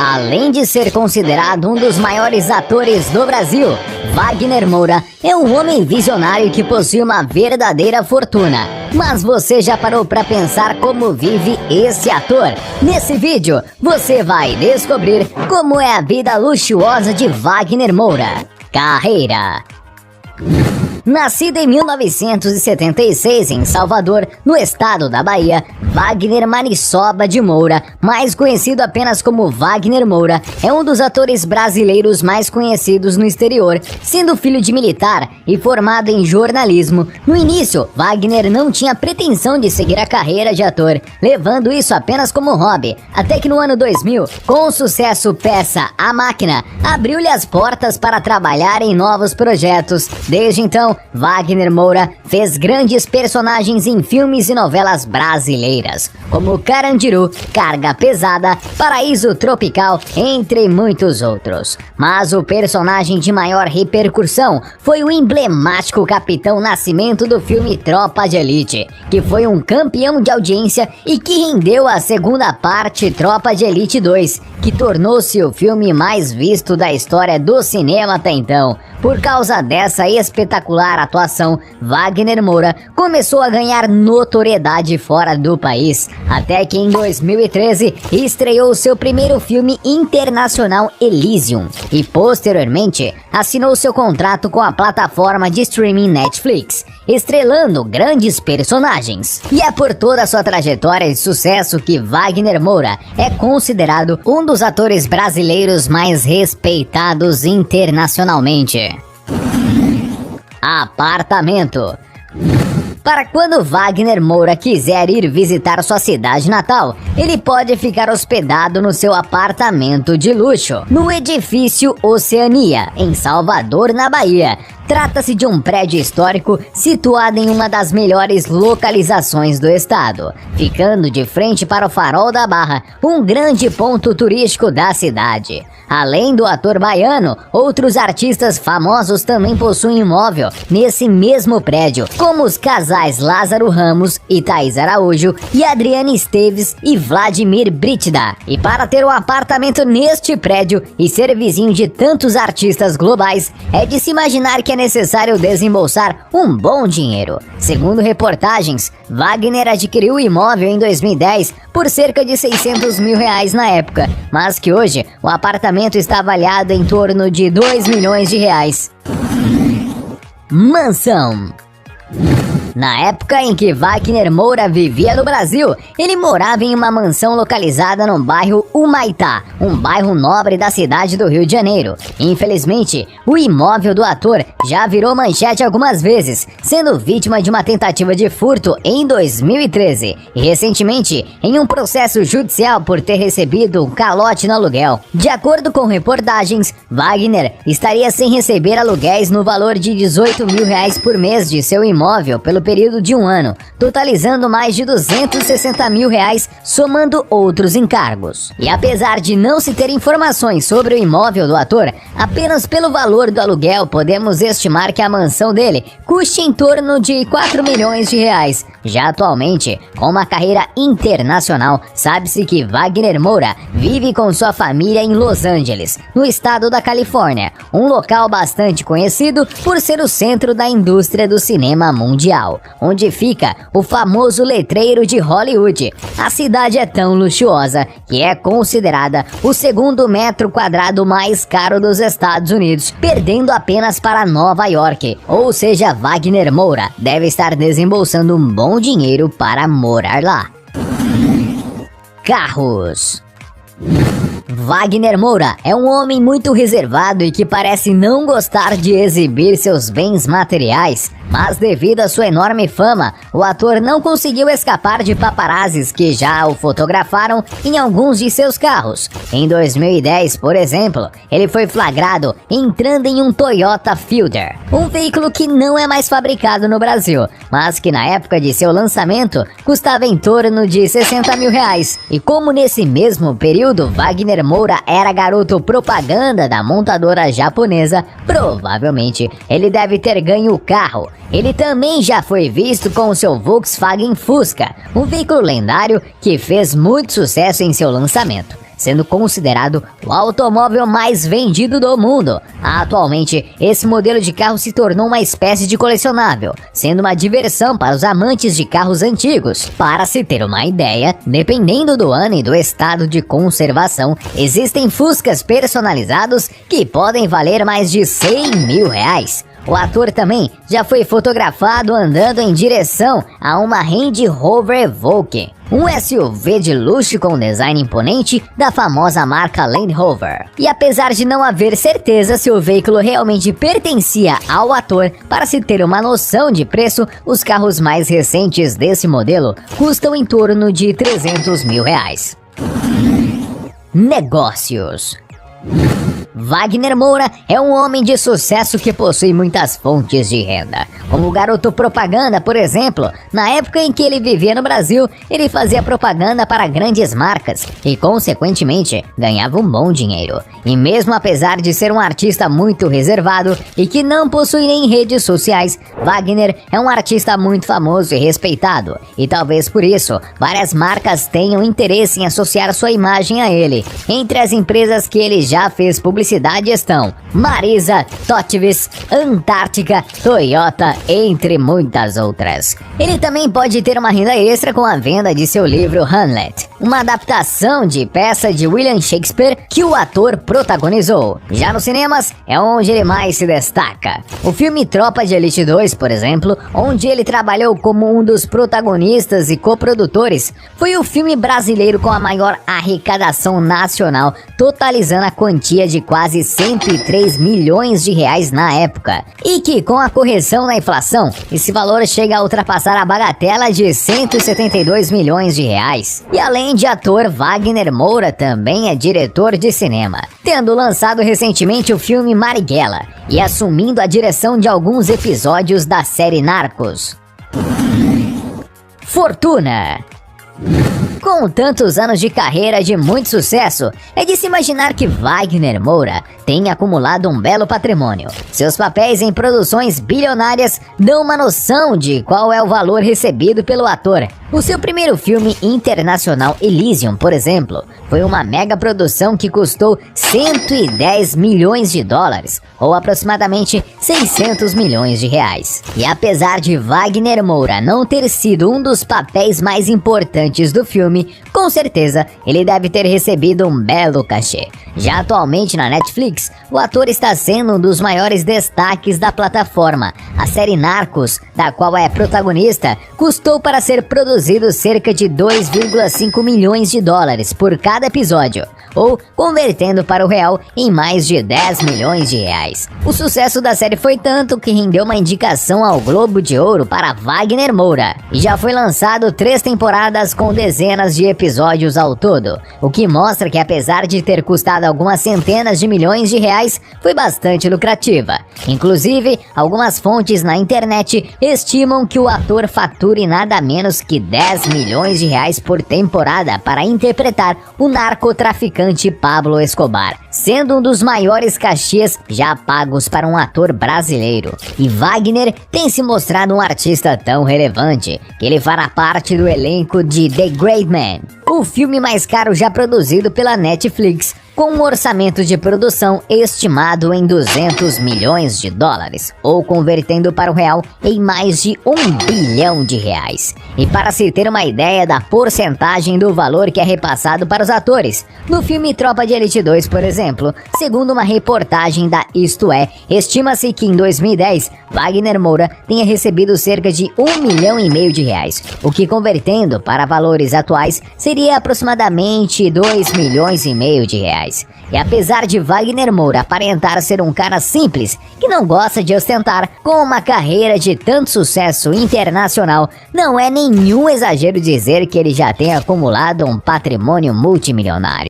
Além de ser considerado um dos maiores atores do Brasil, Wagner Moura é um homem visionário que possui uma verdadeira fortuna. Mas você já parou para pensar como vive esse ator? Nesse vídeo, você vai descobrir como é a vida luxuosa de Wagner Moura. Carreira. Nascido em 1976 em Salvador, no estado da Bahia, Wagner Manissoba de Moura, mais conhecido apenas como Wagner Moura, é um dos atores brasileiros mais conhecidos no exterior, sendo filho de militar e formado em jornalismo. No início, Wagner não tinha pretensão de seguir a carreira de ator, levando isso apenas como hobby, até que no ano 2000, com o sucesso peça A Máquina, abriu-lhe as portas para trabalhar em novos projetos. Desde então, Wagner Moura fez grandes personagens em filmes e novelas brasileiras, como Carandiru, Carga Pesada, Paraíso Tropical, entre muitos outros. Mas o personagem de maior repercussão foi o emblemático Capitão Nascimento do filme Tropa de Elite, que foi um campeão de audiência e que rendeu a segunda parte Tropa de Elite 2, que tornou-se o filme mais visto da história do cinema até então. Por causa dessa espetacular atuação, Wagner Moura começou a ganhar notoriedade fora do país, até que em 2013 estreou seu primeiro filme internacional, Elysium, e posteriormente assinou seu contrato com a plataforma de streaming Netflix, estrelando grandes personagens. E é por toda a sua trajetória de sucesso que Wagner Moura é considerado um dos atores brasileiros mais respeitados internacionalmente. Apartamento. Para quando Wagner Moura quiser ir visitar sua cidade natal, ele pode ficar hospedado no seu apartamento de luxo, no edifício Oceania, em Salvador, na Bahia. Trata-se de um prédio histórico situado em uma das melhores localizações do estado, ficando de frente para o Farol da Barra, um grande ponto turístico da cidade. Além do ator baiano, outros artistas famosos também possuem imóvel nesse mesmo prédio, como os casais Lázaro Ramos e Thaís Araújo, e Adriana Esteves e Vladimir Brítida. E para ter um apartamento neste prédio e ser vizinho de tantos artistas globais, é de se imaginar que é necessário desembolsar um bom dinheiro. Segundo reportagens, Wagner adquiriu o imóvel em 2010 por cerca de R$600 mil na época, mas que hoje o apartamento está avaliado em torno de R$2 milhões. Mansão. Na época em que Wagner Moura vivia no Brasil, ele morava em uma mansão localizada no bairro Humaitá, um bairro nobre da cidade do Rio de Janeiro. Infelizmente, o imóvel do ator já virou manchete algumas vezes, sendo vítima de uma tentativa de furto em 2013 e recentemente em um processo judicial por ter recebido um calote no aluguel. De acordo com reportagens, Wagner estaria sem receber aluguéis no valor de R$18 mil por mês de seu imóvel pelo período de um ano, totalizando mais de R$260 mil, somando outros encargos. E apesar de não se ter informações sobre o imóvel do ator, apenas pelo valor do aluguel podemos estimar que a mansão dele custe em torno de R$4 milhões. Já atualmente, com uma carreira internacional, sabe-se que Wagner Moura vive com sua família em Los Angeles, no estado da Califórnia, um local bastante conhecido por ser o centro da indústria do cinema mundial, onde fica o famoso letreiro de Hollywood. A cidade é tão luxuosa que é considerada o segundo metro quadrado mais caro dos Estados Unidos, perdendo apenas para Nova York. Ou seja, Wagner Moura deve estar desembolsando um bom dinheiro para morar lá. Carros. Wagner Moura é um homem muito reservado e que parece não gostar de exibir seus bens materiais, mas devido à sua enorme fama, o ator não conseguiu escapar de paparazzis que já o fotografaram em alguns de seus carros. Em 2010, por exemplo, ele foi flagrado entrando em um Toyota Fielder, um veículo que não é mais fabricado no Brasil, mas que na época de seu lançamento custava em torno de R$60 mil. E como nesse mesmo período Wagner Moura era garoto propaganda da montadora japonesa, provavelmente ele deve ter ganho o carro. Ele também já foi visto com o seu Volkswagen Fusca, um veículo lendário que fez muito sucesso em seu lançamento. sendo considerado o automóvel mais vendido do mundo. Atualmente, esse modelo de carro se tornou uma espécie de colecionável, sendo uma diversão para os amantes de carros antigos. Para se ter uma ideia, dependendo do ano e do estado de conservação, existem Fuscas personalizados que podem valer mais de 100 mil reais. O ator também já foi fotografado andando em direção a uma Range Rover Evoque, um SUV de luxo com design imponente da famosa marca Land Rover. E apesar de não haver certeza se o veículo realmente pertencia ao ator, para se ter uma noção de preço, os carros mais recentes desse modelo custam em torno de 300 mil reais. Negócios. Wagner Moura é um homem de sucesso que possui muitas fontes de renda. Como garoto propaganda, por exemplo, na época em que ele vivia no Brasil, ele fazia propaganda para grandes marcas e, consequentemente, ganhava um bom dinheiro. E mesmo apesar de ser um artista muito reservado e que não possui nem redes sociais, Wagner é um artista muito famoso e respeitado. E talvez por isso, várias marcas tenham interesse em associar sua imagem a ele. Entre as empresas que ele já fez publicidade estão Marisa, Totvis, Antártica, Toyota, entre muitas outras. Ele também pode ter uma renda extra com a venda de seu livro Hamlet, uma adaptação de peça de William Shakespeare que o ator protagonizou. Já nos cinemas é onde ele mais se destaca. O filme Tropa de Elite 2, por exemplo, onde ele trabalhou como um dos protagonistas e coprodutores, foi o filme brasileiro com a maior arrecadação nacional, totalizando a quantia de quase 103 milhões de reais na época. E que, com a correção da inflação, esse valor chega a ultrapassar a bagatela de 172 milhões de reais. E além de ator, Wagner Moura também é diretor de cinema, tendo lançado recentemente o filme Marighella e assumindo a direção de alguns episódios da série Narcos. Fortuna. Com tantos anos de carreira de muito sucesso, é de se imaginar que Wagner Moura tenha acumulado um belo patrimônio. Seus papéis em produções bilionárias dão uma noção de qual é o valor recebido pelo ator. O seu primeiro filme internacional, Elysium, por exemplo, foi uma mega produção que custou 110 milhões de dólares, ou aproximadamente 600 milhões de reais. E apesar de Wagner Moura não ter sido um dos papéis mais importantes do filme, com certeza ele deve ter recebido um belo cachê. Já atualmente na Netflix, o ator está sendo um dos maiores destaques da plataforma. A série Narcos, da qual é protagonista, custou para ser produzido cerca de 2,5 milhões de dólares por cada episódio, ou convertendo para o real em mais de 10 milhões de reais. O sucesso da série foi tanto que rendeu uma indicação ao Globo de Ouro para Wagner Moura, e já foi lançado 3 temporadas com dezenas de episódios ao todo, o que mostra que apesar de ter custado algumas centenas de milhões de reais, foi bastante lucrativa. Inclusive, algumas fontes na internet estimam que o ator fature nada menos que 10 milhões de reais por temporada para interpretar o narcotraficante Pablo Escobar, sendo um dos maiores cachês já pagos para um ator brasileiro. E Wagner tem se mostrado um artista tão relevante que ele fará parte do elenco de The Great Man, o filme mais caro já produzido pela Netflix, com um orçamento de produção estimado em 200 milhões de dólares, ou convertendo para o real em mais de 1 bilhão de reais. E para se ter uma ideia da porcentagem do valor que é repassado para os atores, no filme Tropa de Elite 2, por exemplo, segundo uma reportagem da Isto É, estima-se que em 2010, Wagner Moura tenha recebido cerca de 1,5 milhão de reais, o que convertendo para valores atuais seria aproximadamente 2,5 milhões de reais. E apesar de Wagner Moura aparentar ser um cara simples, que não gosta de ostentar, com uma carreira de tanto sucesso internacional, não é nenhum exagero dizer que ele já tem acumulado um patrimônio multimilionário.